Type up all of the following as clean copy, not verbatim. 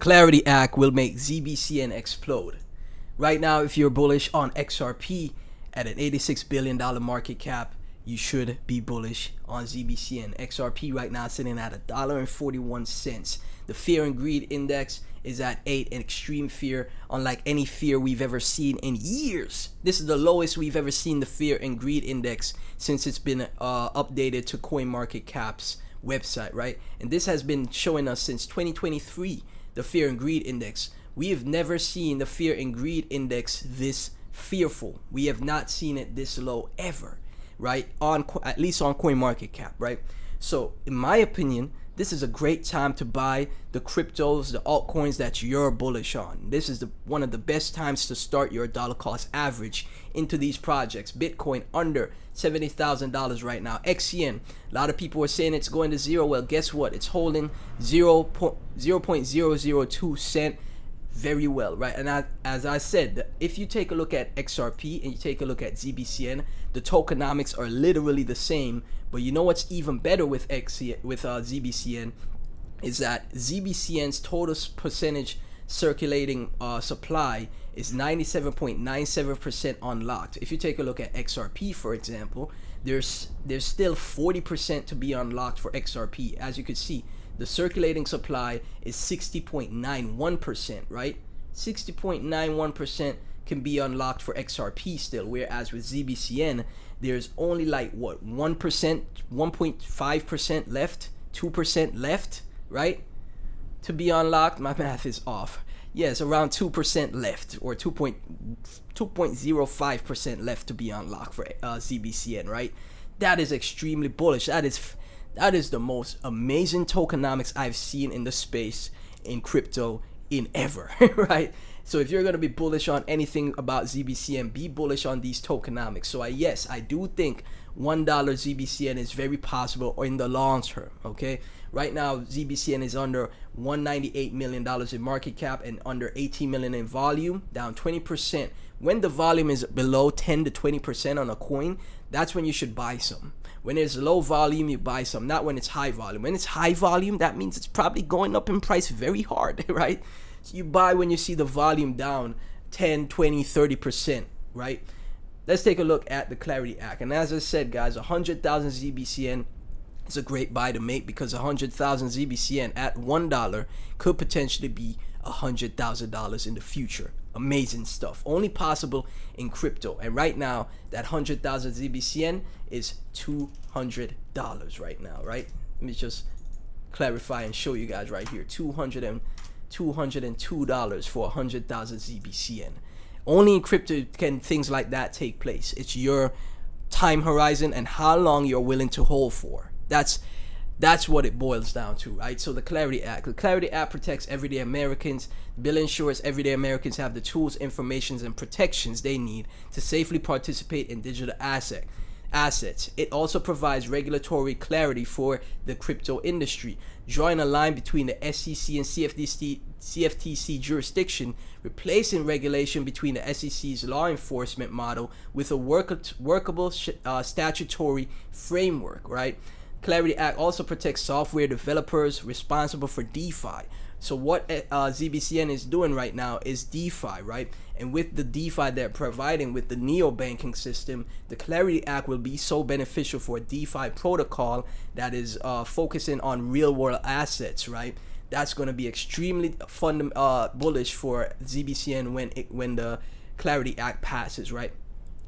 Clarity Act will make ZBCN explode. Right now, if you're bullish on XRP at an $86 billion market cap, you should be bullish on ZBCN. XRP right now is sitting at $1.41. The fear and greed index is at 8, and extreme fear, unlike any fear we've ever seen in years. This is the lowest we've ever seen the fear and greed index since it's been updated to CoinMarketCap's website, right? And this has been showing us since 2023, the fear and greed index. We have never seen the fear and greed index this fearful. We have not seen it this low ever, right? At least on CoinMarketCap, right? So in my opinion, this is a great time to buy the cryptos, the altcoins that you're bullish on. This is one of the best times to start your dollar cost average into these projects. Bitcoin under $70,000 right now. XCN, a lot of people are saying it's going to zero. Well, guess what? It's holding 0.002 cent very well, right? And as I said, if you take a look at XRP and you take a look at ZBCN, the tokenomics are literally the same. But you know what's even better with ZBCN is that ZBCN's total percentage circulating supply is 97.97% unlocked. If you take a look at XRP, for example, there's still 40% to be unlocked for XRP. As you can see, the circulating supply is 60.91%, right? 60.91% can be unlocked for XRP still, whereas with ZBCN, there's only like what, 1%, 1.5% left, 2% left, right? To be unlocked. My math is off. Yes, around 2% left, or 2.05% left to be unlocked for ZBCN, right? That is extremely bullish. That is the most amazing tokenomics I've seen in the space in crypto in ever, right? So if you're going to be bullish on anything about ZBCN, be bullish on these tokenomics. So yes, I do think $1 ZBCN is very possible in the long term, okay? Right now, ZBCN is under $198 million in market cap and under 18 million in volume, down 20%. When the volume is below 10 to 20% on a coin, that's when you should buy some. When there's low volume, you buy some, not when it's high volume. When it's high volume, that means it's probably going up in price very hard, right? So you buy when you see the volume down 10, 20, 30%, right? Let's take a look at the Clarity Act. And as I said, guys, 100,000 ZBCN is a great buy to make, because 100,000 ZBCN at $1 could potentially be $100,000 in the future. Amazing stuff. Only possible in crypto. And right now, that 100,000 ZBCN is $200 right now, right? Let me just clarify and show you guys right here. $202 for 100,000 ZBCN. Only in crypto can things like that take place. It's your time horizon and how long you're willing to hold for. That's what it boils down to, right? So the Clarity Act. The Clarity Act protects everyday Americans. The bill ensures everyday Americans have the tools, informations, and protections they need to safely participate in digital assets. It also provides regulatory clarity for the crypto industry, drawing a line between the SEC and CFTC jurisdiction, replacing regulation between the SEC's law enforcement model with a workable statutory framework, right? Clarity Act also protects software developers responsible for DeFi. So what ZBCN is doing right now is DeFi, right? And with the DeFi they're providing with the neo-banking system, the Clarity Act will be so beneficial for a DeFi protocol that is focusing on real-world assets, right? That's going to be extremely bullish for ZBCN when the Clarity Act passes, right?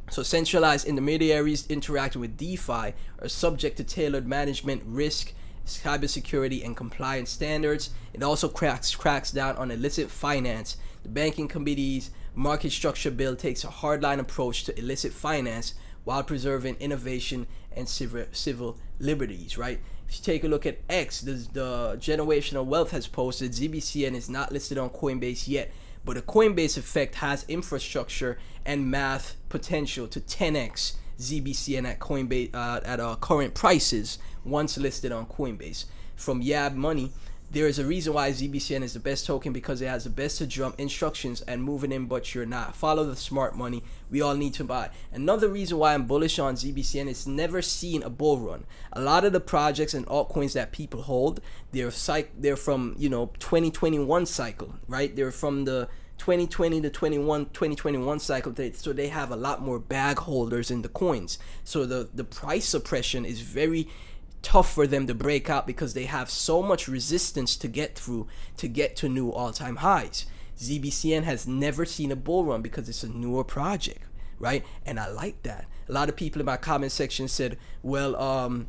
So centralized intermediaries interacting with DeFi are subject to tailored management, risk, cybersecurity, and compliance standards. It also cracks down on illicit finance. The Banking Committee's market structure bill takes a hardline approach to illicit finance while preserving innovation and civil liberties, right? If you take a look at X, the Generational Wealth has posted ZBCN is not listed on Coinbase yet, but a Coinbase effect has infrastructure and math potential to 10x ZBCN at Coinbase at current prices once listed on Coinbase. From Yab Money, there is a reason why ZBCN is the best token, because it has the best to jump instructions and moving in, but you're not. Follow the smart money. We all need to buy. Another reason why I'm bullish on ZBCN is never seen a bull run. A lot of the projects and altcoins that people hold, they're from 2021 cycle, right? They're from the 2020 to 2021 cycle, so they have a lot more bag holders in the coins. So the price suppression is very tough for them to break out, because they have so much resistance to get through to get to new all-time highs. ZBCN has never seen a bull run because it's a newer project, right? And I like that. A lot of people in my comment section said, well,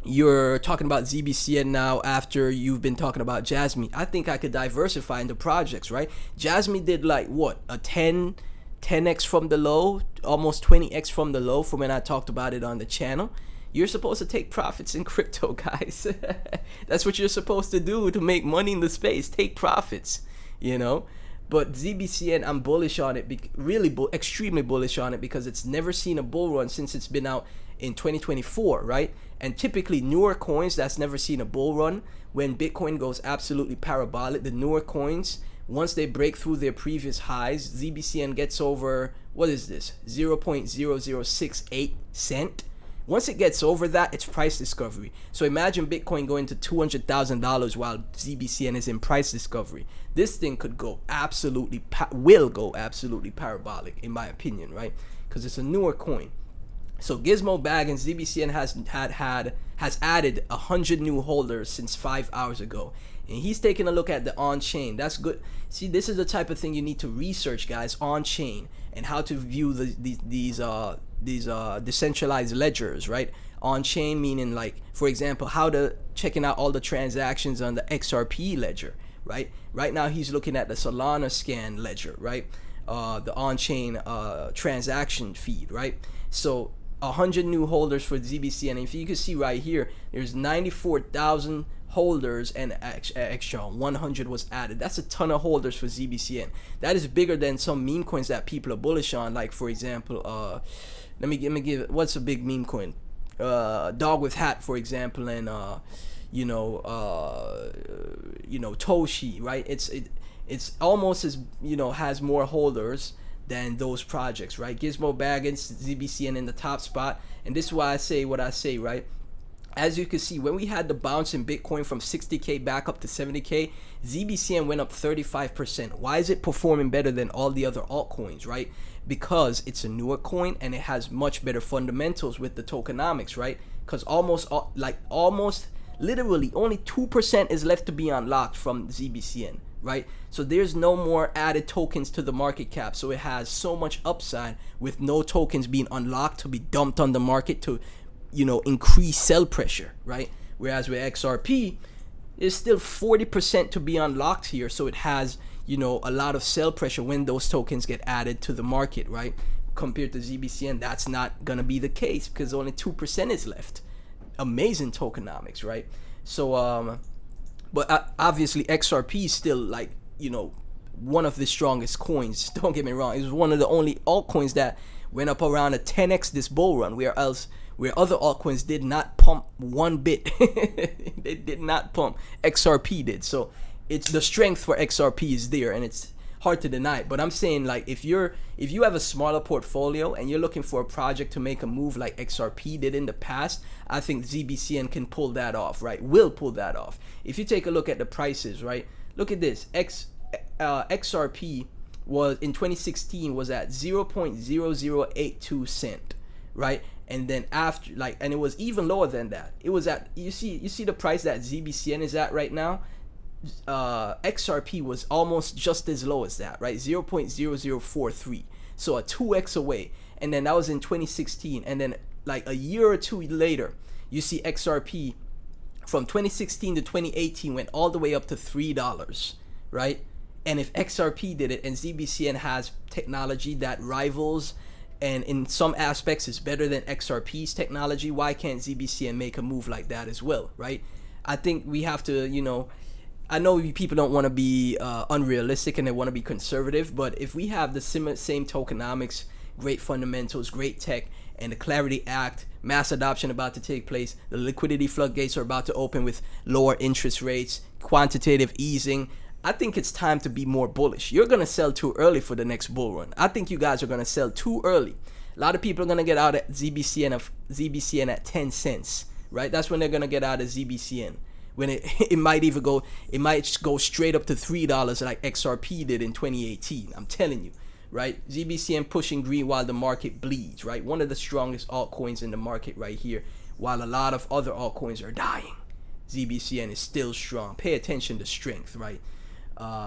you're talking about ZBCN now after you've been talking about Jasmine. I think I could diversify into projects, right? Jasmine did like what, a 10x from the low, almost 20x from the low from when I talked about it on the channel. You're supposed to take profits in crypto, guys. That's what you're supposed to do to make money in the space. Take profits, But ZBCN, I'm bullish on it, extremely bullish on it, because it's never seen a bull run since it's been out in 2024, right? And typically newer coins that's never seen a bull run, when Bitcoin goes absolutely parabolic, the newer coins, once they break through their previous highs, ZBCN gets over, what is this, 0.0068 cent. Once it gets over that, it's price discovery. So imagine Bitcoin going to $200,000 while ZBCN is in price discovery. This thing could go will go absolutely parabolic, in my opinion, right? Because it's a newer coin. So Gizmo Bag and ZBCN has added 100 new holders since 5 hours ago. And he's taking a look at the on-chain. That's good. See, this is the type of thing you need to research, guys, on-chain, and how to view these decentralized ledgers, right? On-chain meaning, like, for example, checking out all the transactions on the XRP ledger, right? Right now he's looking at the Solana scan ledger, right? The on-chain transaction feed, right? So 100 new holders for ZBCN. And if you can see right here, there's 94,000 holders, and extra 100 was added. That's a ton of holders for ZBCN. That is bigger than some meme coins that people are bullish on, like, for example, let me give what's a big meme coin, dog with hat, for example, and Toshi, right? It's almost as, has more holders than those projects, right? Gizmo Baggins, ZBCN in the top spot. And this is why I say what I say, right? As you can see, when we had the bounce in Bitcoin from 60K back up to 70K, ZBCN went up 35%. Why is it performing better than all the other altcoins, right? Because it's a newer coin and it has much better fundamentals with the tokenomics, right? Because almost literally only 2% is left to be unlocked from ZBCN, right? So there's no more added tokens to the market cap. So it has so much upside with no tokens being unlocked to be dumped on the market to increase sell pressure, right? Whereas with XRP, there's still 40% to be unlocked here, so it has a lot of sell pressure when those tokens get added to the market, right? Compared to ZBCN, that's not gonna be the case because only 2% is left. Amazing tokenomics, right? So but obviously XRP is still one of the strongest coins. Don't get me wrong, it was one of the only altcoins that went up around a 10x this bull run, where other altcoins did not pump one bit. They did not pump. XRP did. So it's the strength for XRP is there, and it's hard to deny. But I'm saying, like, if you have a smaller portfolio and you're looking for a project to make a move like XRP did in the past, I think ZBCN can pull that off, right? Will pull that off. If you take a look at the prices, right? Look at this. XRP was in 2016 was at 0.0082 cent, right? And then after, and it was even lower than that. It was at, you see the price that ZBCN is at right now. XRP was almost just as low as that, right? 0.0043, so a 2x away. And then that was in 2016, and then like a year or two later, you see XRP from 2016 to 2018 went all the way up to $3, right? And if XRP did it, and ZBCN has technology that rivals and in some aspects is better than XRP's technology, why can't ZBCN make a move like that as well, right? I think we have to, I know people don't want to be unrealistic and they want to be conservative, but if we have the same tokenomics, great fundamentals, great tech, and the Clarity Act, mass adoption about to take place. The liquidity floodgates are about to open with lower interest rates, quantitative easing. I think it's time to be more bullish. You're going to sell too early for the next bull run. I think you guys are going to sell too early. A lot of people are going to get out at ZBCN at 10 cents, right? That's when they're going to get out of ZBCN. When it might even go, it might go straight up to $3 like XRP did in 2018. I'm telling you, right? ZBCN pushing green while the market bleeds, right? One of the strongest altcoins in the market right here, while a lot of other altcoins are dying. ZBCN is still strong. Pay attention to strength, right?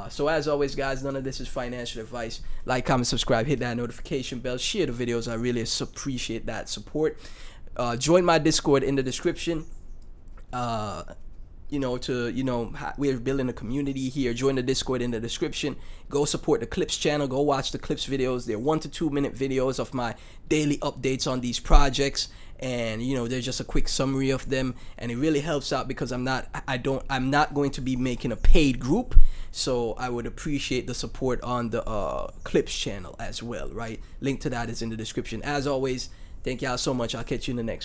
So as always, guys, none of this is financial advice. Like, comment, subscribe, hit that notification bell, share the videos. I really appreciate that support. Join my Discord in the description. We're building a community here. Join the Discord in the description. Go support the Clips channel. Go watch the Clips videos. They're 1 to 2 minute videos of my daily updates on these projects, and they're just a quick summary of them, and it really helps out because I'm not going to be making a paid group, so I would appreciate the support on the Clips channel as well, right? Link to that is in the description. As always, thank y'all so much. I'll catch you in the next